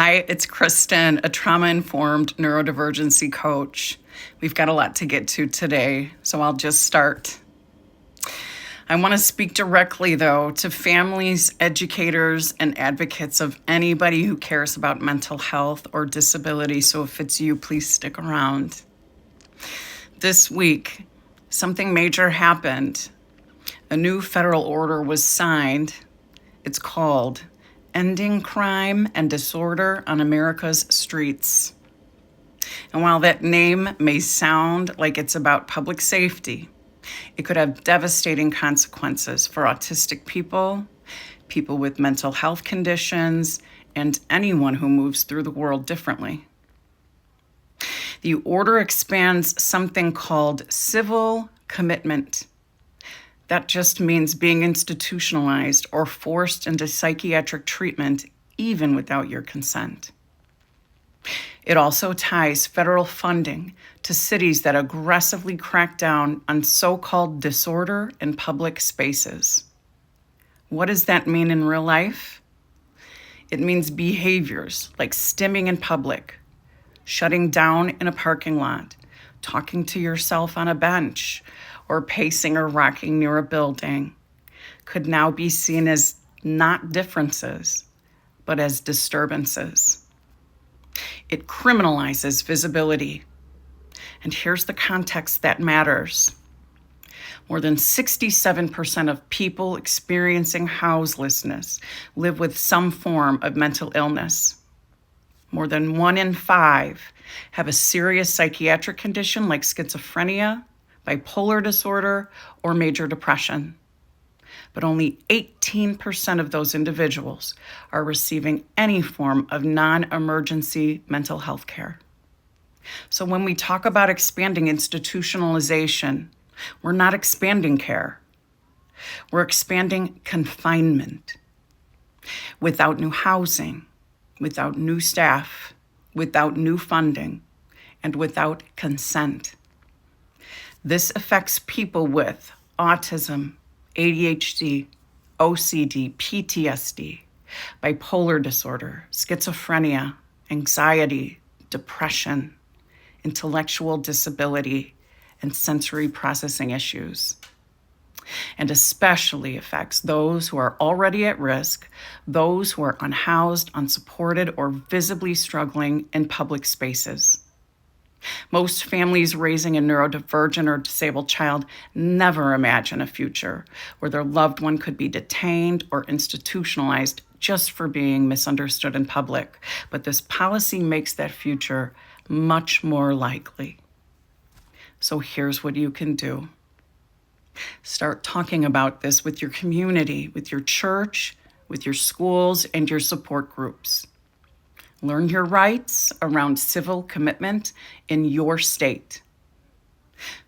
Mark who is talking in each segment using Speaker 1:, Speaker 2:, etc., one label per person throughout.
Speaker 1: Hi, it's Kristin, a trauma-informed neurodivergency coach. We've got a lot to get to today, so I'll just start. I want to speak directly, though, to families, educators, and advocates of anybody who cares about mental health or disability, so if it's you, please stick around. This week, something major happened. A new federal order was signed. It's called Ending Crime and Disorder on America's Streets. And while that name may sound like it's about public safety, it could have devastating consequences for autistic people, people with mental health conditions, and anyone who moves through the world differently. The order expands something called civil commitment. That just means being institutionalized or forced into psychiatric treatment even without your consent. It also ties federal funding to cities that aggressively crack down on so-called disorder in public spaces. What does that mean in real life? It means behaviors like stimming in public, shutting down in a parking lot, talking to yourself on a bench, or pacing or rocking near a building could now be seen as not differences, but as disturbances. It criminalizes visibility. And here's the context that matters. More than 67% of people experiencing houselessness live with some form of mental illness. More than 1 in 5 have a serious psychiatric condition like schizophrenia, bipolar disorder, or major depression. But only 18% of those individuals are receiving any form of non-emergency mental health care. So when we talk about expanding institutionalization, we're not expanding care. We're expanding confinement. Without new housing, without new staff, without new funding, and without consent. This affects people with autism, ADHD, OCD, PTSD, bipolar disorder, schizophrenia, anxiety, depression, intellectual disability, and sensory processing issues. And especially affects those who are already at risk, those who are unhoused, unsupported, or visibly struggling in public spaces. Most families raising a neurodivergent or disabled child never imagine a future where their loved one could be detained or institutionalized just for being misunderstood in public. But this policy makes that future much more likely. So here's what you can do. Start talking about this with your community, with your church, with your schools, and your support groups. Learn your rights around civil commitment in your state.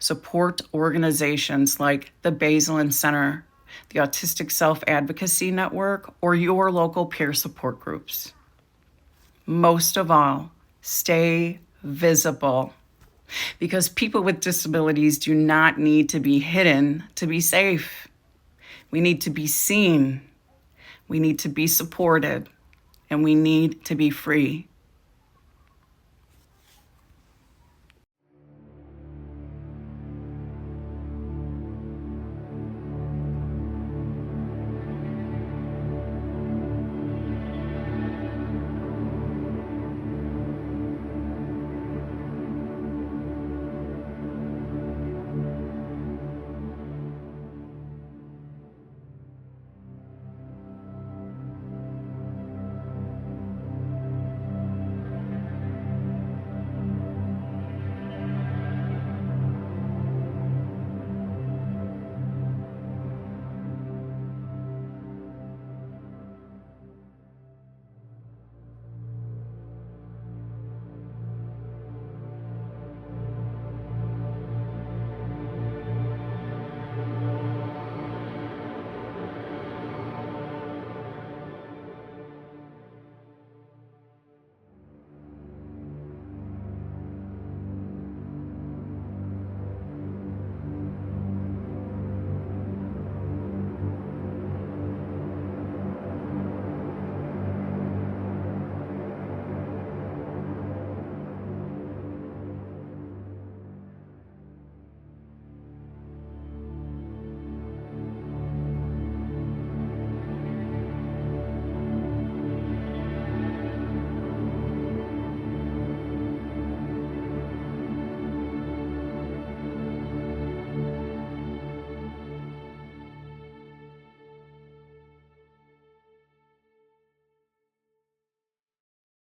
Speaker 1: Support organizations like the Baseline Center, the Autistic Self-Advocacy Network, or your local peer support groups. Most of all, stay visible, because people with disabilities do not need to be hidden to be safe. We need to be seen. We need to be supported. And we need to be free.